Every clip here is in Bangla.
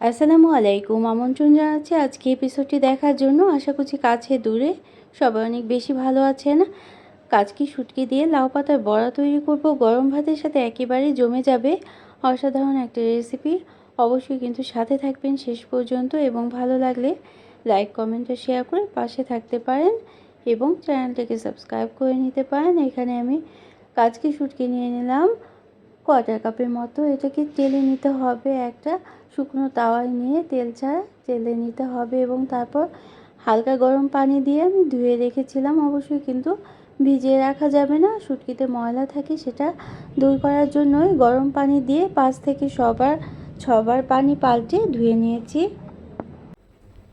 আসসালামু আলাইকুম। আমন্ত্রণ জানাচ্ছি আজকে এপিসোডটি দেখার জন্য। আশা করছি কাছে দূরে সবাই অনেক বেশি ভালো আছেন। কাচকি শুটকি দিয়ে লাউ পাতার বড়া তৈরি করব। গরম ভাতের সাথে একেবারে জমে যাবে অসাধারণ একটা রেসিপি। অবশ্যই কিন্তু সাথে থাকবেন শেষ পর্যন্ত এবং ভালো লাগলে লাইক, কমেন্ট ও শেয়ার করে পাশে থাকতে পারেন এবং চ্যানেলটিকে সাবস্ক্রাইব করে নিতে পারেন। এখানে আমি কাচকি শুটকি নিয়ে নিলাম কোয়ার্টার কাপের মতো। এটাকে তেলে নিতে হবে, একটা শুকনো তাওয়ায় নিয়ে তেল ছাড়া তেলে নিতে হবে এবং তারপর হালকা গরম পানি দিয়ে আমি ধুয়ে রেখেছিলাম। অবশ্যই কিন্তু ভিজিয়ে রাখা যাবে না, শুটকিতে ময়লা থাকে সেটা দূর করার জন্যই গরম পানি দিয়ে 5 থেকে 6বার পানি পাল্টে ধুয়ে নিয়েছি।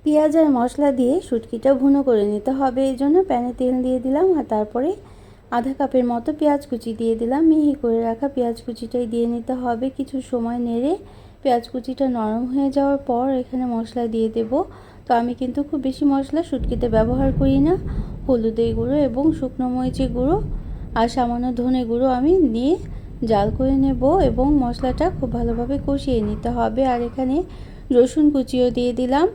পেঁয়াজ আর মশলা দিয়ে শুটকিটা ভুনো করে নিতে হবে, এই জন্য প্যানে তেল দিয়ে দিলাম আর তারপরে আধা কাপের মতো পেঁয়াজ কুচি দিয়ে দিলাম। মিহি করে রাখা পেঁয়াজ কুচিটাই দিয়ে নিতে হবে। কিছু সময় নেড়ে পেঁয়াজ কুচিটা নরম হয়ে যাওয়ার পর এখানে মশলা দিয়ে দেব। তো আমি কিন্তু খুব বেশি মশলা শুটকিতে ব্যবহার করি না। হলুদের গুঁড়ো এবং শুকনো মরিচের গুঁড়ো আর সামান্য ধনে গুঁড়ো আমি নিয়ে জাল করে নেব এবং মশলাটা খুব ভালোভাবে কষিয়ে নিতে হবে। আর এখানে রসুন কুচিও দিয়ে দিলাম।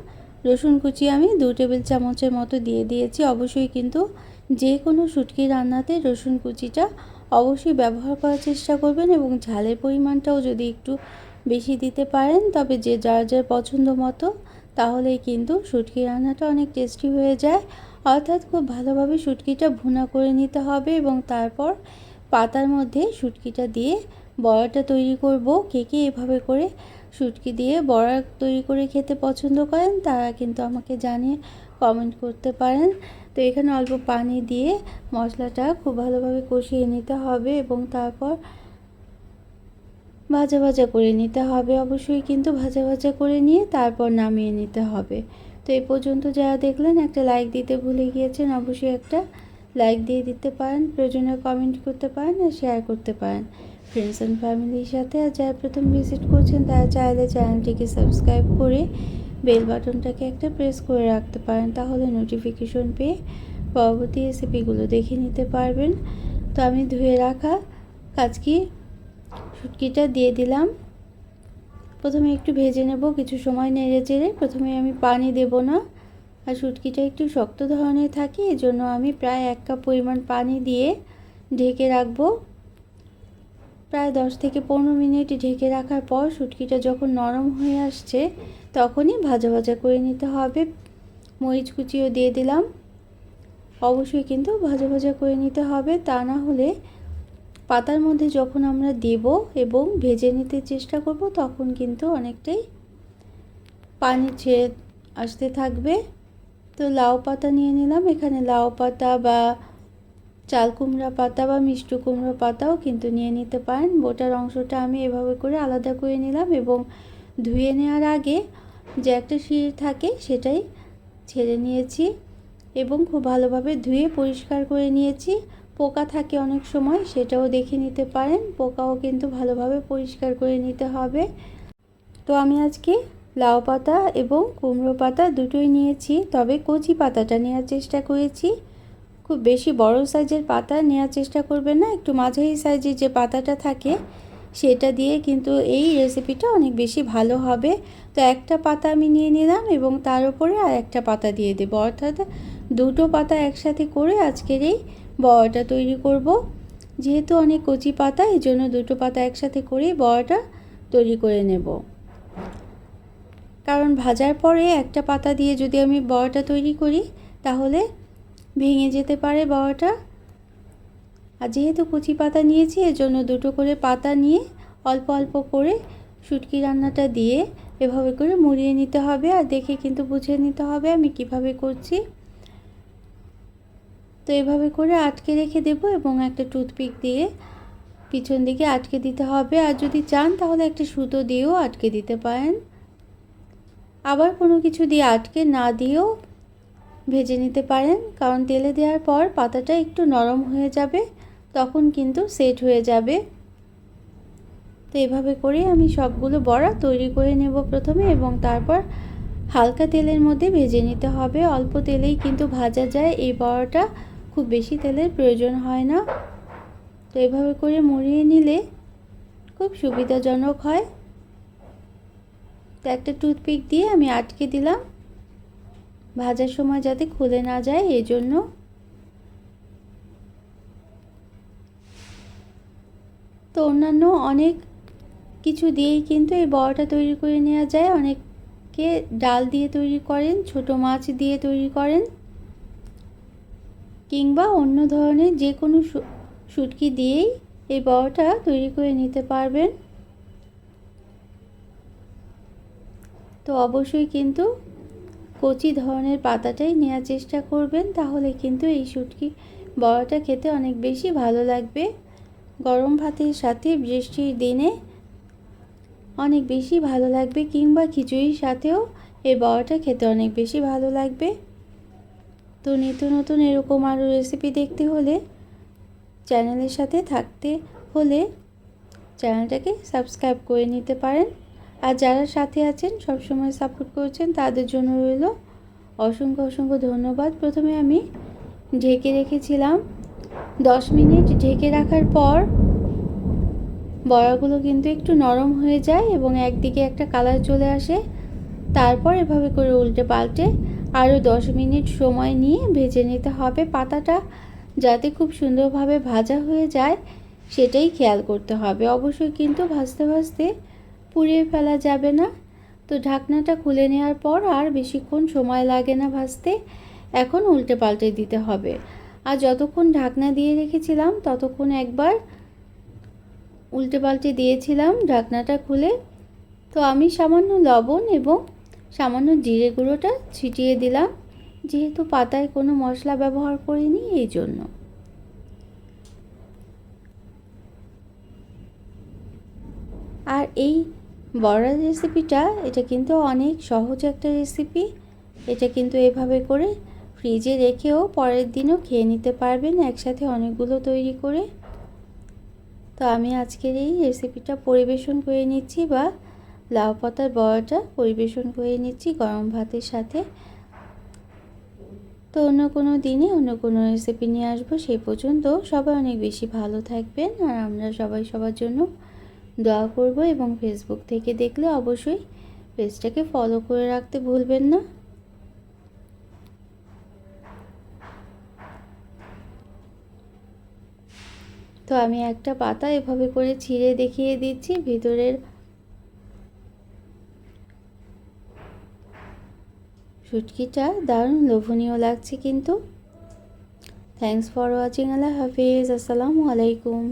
রসুন কুচি আমি 2 টেবিল চামচের মতো দিয়ে দিয়েছি। অবশ্যই কিন্তু যে কোনো শুটকি রান্নাতে রসুন কুচিটা অবশ্যই ব্যবহার করার চেষ্টা করবেন এবং ঝালের পরিমাণটাও যদি একটু বেশি দিতে পারেন তবে যে যার যার পছন্দ মতো, তাহলেই কিন্তু শুটকি রান্নাটা অনেক টেস্টি হয়ে যায়। অর্থাৎ খুব ভালোভাবে শুটকিটা ভুনা করে নিতে হবে এবং তারপর পাতার মধ্যে শুটকিটা দিয়ে বড়াটা তৈরি করব। কে কে এভাবে করে শুটকি দিয়ে বড়া তৈরি করে খেতে পছন্দ করেন তারা কিন্তু আমাকে জানিয়ে কমেন্ট করতে পারেন। তো এখানে অল্প পানি দিয়ে মশলাটা খুব ভালোভাবে কষিয়ে নিতে হবে এবং তারপর ভাজা ভাজা করে নিতে হবে। অবশ্যই কিন্তু ভাজা ভাজা করে নিয়ে তারপর নামিয়ে নিতে হবে। তো এই পর্যন্ত যারা দেখলেন একটা লাইক দিতে ভুলে গিয়েছেন, অবশ্যই একটা লাইক দিয়ে দিতে পারেন, প্রয়োজনে কমেন্ট করতে পারেন আর শেয়ার করতে পারেন ফ্রেন্ডস অ্যান্ড ফ্যামিলির সাথে। আর যারা প্রথম ভিজিট করছেন তারা চাইলে চ্যানেলটিকে সাবস্ক্রাইব করে বেল বাটনটাকে একটা প্রেস করে রাখতে পারেন, তাহলে নোটিফিকেশন পেয়ে পরবর্তী রেসিপিগুলো দেখে নিতে পারবেন। তো আমি ধুয়ে রাখা কাচকি শুটকিটা দিয়ে দিলাম। প্রথমে একটু ভেজে নেব, কিছু সময় নেড়ে চেড়ে। প্রথমে আমি পানি দেব না, আর শুটকিটা একটু শক্ত ধরনের থাকে, এজন্য আমি প্রায় 1 কাপ পরিমাণ পানি দিয়ে ঢেকে রাখবো। প্রায় 10 থেকে 15 মিনিট ঢেকে রাখার পর শুটকিটা যখন নরম হয়ে আসছে তখনই ভাজা ভাজা করে নিতে হবে। মরিচ কুচিও দিয়ে দিলাম। অবশ্যই কিন্তু ভাজা ভাজা করে নিতে হবে, তা না হলে পাতার মধ্যে যখন আমরা দেব এবং ভেজে নিতে চেষ্টা করব তখন কিন্তু অনেকটাই পানি ছেড়ে আসতে থাকবে। তো লাউ পাতা নিয়ে নিলাম। এখানে লাউ পাতা বা চাল কুমড়া পাতা বা মিষ্টি কুমড়ো পাতাও কিন্তু নিয়ে নিতে পারেন। বোটার অংশটা আমি এভাবে করে আলাদা করে নিলাম এবং ধুয়ে নেওয়ার আগে যে একটা শির থাকে সেটাই ছেড়ে নিয়েছি এবং খুব ভালোভাবে ধুয়ে পরিষ্কার করে নিয়েছি। পোকা থাকে অনেক সময়, সেটাও দেখে নিতে পারেন। পোকাও কিন্তু ভালোভাবে পরিষ্কার করে নিতে হবে। তো আমি আজকে লাউ পাতা এবং কুমড়ো পাতা দুটোই নিয়েছি, তবে কচি পাতাটা নেওয়ার চেষ্টা করেছি। খুব বেশি বড় সাইজের পাতা নেওয়ার চেষ্টা করবেন না, একটু মাঝারি সাইজের যে পাতাটা থাকে সেটা দিয়ে কিন্তু এই রেসিপিটা অনেক বেশি ভালো হবে। তো একটা পাতা আমি নিয়ে নিলাম এবং তার উপরে আর একটা পাতা দিয়ে দেবো, অর্থাৎ দুটো পাতা একসাথে করে আজকের এই বড়াটা তৈরি করব। যেহেতু অনেক কচি পাতা, এই জন্য দুটো পাতা একসাথে করেই বড়াটা তৈরি করে নেব। কারণ ভাজার পরে একটা পাতা দিয়ে যদি আমি বড়াটা তৈরি করি তাহলে ভেঙে যেতে পারে বড়াটা। আর যেহেতু কচি পাতা নিয়েছি এজন্য দুটো করে পাতা নিয়ে অল্প অল্প করে শুটকি রান্নাটা দিয়ে এভাবে করে মুড়িয়ে নিতে হবে। আর দেখে কিন্তু বুঝে নিতে হবে আমি কিভাবে করছি। তো এভাবে করে আটকে রেখে দেব এবং একটা টুথপিক দিয়ে পিছন দিকে আটকে দিতে হবে। আর যদি চান তাহলে একটা সুতো দিয়েও আটকে দিতে পারেন। আবার কোনো কিছু দিয়ে আটকে না দিয়েও ভেজে নিতে পারেন, কারণ তেলে দেওয়ার পর পাতাটা একটু নরম হয়ে যাবে, তখন কিন্তু সেট হয়ে যাবে। তো এভাবে করে আমি সবগুলো বড়া তৈরি করে নেব প্রথমে এবং তারপর হালকা তেলের মধ্যে ভেজে নিতে হবে। অল্প তেলেই কিন্তু ভাজা যায় এই বড়াটা, খুব বেশি তেলের প্রয়োজন হয় না। তো এভাবে করে মুড়িয়ে নিলে খুব সুবিধাজনক হয়। তো একটা টুথপিক দিয়ে আমি আটকে দিলাম, ভাজার সময় যাতে খুলে না যায় এই জন্য। তো অন্যান্য অনেক কিছু দিয়েই কিন্তু এই বড়াটা তৈরি করে নেওয়া যায়। অনেকে ডাল দিয়ে তৈরি করেন, ছোট মাছ দিয়ে তৈরি করেন, কিংবা অন্য ধরনের যে কোনো শুটকি দিয়েই এই বড়াটা তৈরি করে নিতে পারবেন। তো অবশ্যই কিন্তু কচি ধরনের পাতাটাই নেওয়ার চেষ্টা করবেন, তাহলে কিন্তু এই শুটকি বড়াটা খেতে অনেক বেশি ভালো লাগবে। গরম ভাতের সাথে বৃষ্টির দিনে অনেক বেশি ভালো লাগবে, কিংবা খিচুড়ির সাথেও এই বড়াটা খেতে অনেক বেশি ভালো লাগবে। তো নিত্য নতুন এরকম আরও রেসিপি দেখতে হলে, চ্যানেলের সাথে থাকতে হলে চ্যানেলটাকে সাবস্ক্রাইব করে নিতে পারেন। আর যারা সাথে আছেন, সবসময় সাপোর্ট করছেন, তাদের জন্য রইল অসংখ্য অসংখ্য ধন্যবাদ। প্রথমে আমি ঢেকে রেখেছিলাম, 10 মিনিট ঢেকে রাখার পর বড়াগুলো কিন্তু একটু নরম হয়ে যায় এবং একদিকে একটা কালার চলে আসে। তারপর এভাবে করে উল্টে পাল্টে আরও 10 মিনিট সময় নিয়ে ভেজে নিতে হবে। পাতাটা যাতে খুব সুন্দরভাবে ভাজা হয়ে যায় সেটাই খেয়াল করতে হবে। অবশ্যই কিন্তু ভাজতে ভাজতে পুড়িয়ে ফেলা যাবে না। তো ঢাকনাটা খুলে নেওয়ার পর আর বেশিক্ষণ সময় লাগে না ভাজতে। এখন উল্টে পাল্টে দিতে হবে। আর যতক্ষণ ঢাকনা দিয়ে রেখেছিলাম ততক্ষণ একবার উল্টে পাল্টে দিয়েছিলাম ঢাকনাটা খুলে। তো আমি সামান্য লবণ এবং সামান্য জিরে গুঁড়োটা ছিটিয়ে দিলাম, যেহেতু পাতায় কোনো মশলা ব্যবহার করিনি এই জন্য। আর এই বড়ার রেসিপিটা, এটা কিন্তু অনেক সহজ একটা রেসিপি। এটা কিন্তু এভাবে করে ফ্রিজে রেখেও পরের দিনও খেয়ে নিতে পারবেন একসাথে অনেকগুলো তৈরি করে। তো আমি আজকের এই রেসিপিটা পরিবেশন করে নিচ্ছি, বা লাউ পাতার বড়াটা পরিবেশন করে নিচ্ছি গরম ভাতের সাথে। তো অন্য কোনো দিনে অন্য কোনো রেসিপি নিয়ে আসবো। সেই পর্যন্ত সবাই অনেক বেশি ভালো থাকবেন, আর আমরা সবাই সবার জন্য দোয়া করব। এবং ফেসবুক থেকে দেখলে অবশ্যই পেজটাকে ফলো করে রাখতে ভুলবেন না। তো আমি একটা পাতা এভাবে করে ছিঁড়ে দেখিয়ে দিচ্ছি, ভিতরের শুটকিটা দারুণ লোভনীয় লাগছে কিন্তু। Thanks for watching. আল্লাহ হাফিজ। আসসালামু আলাইকুম।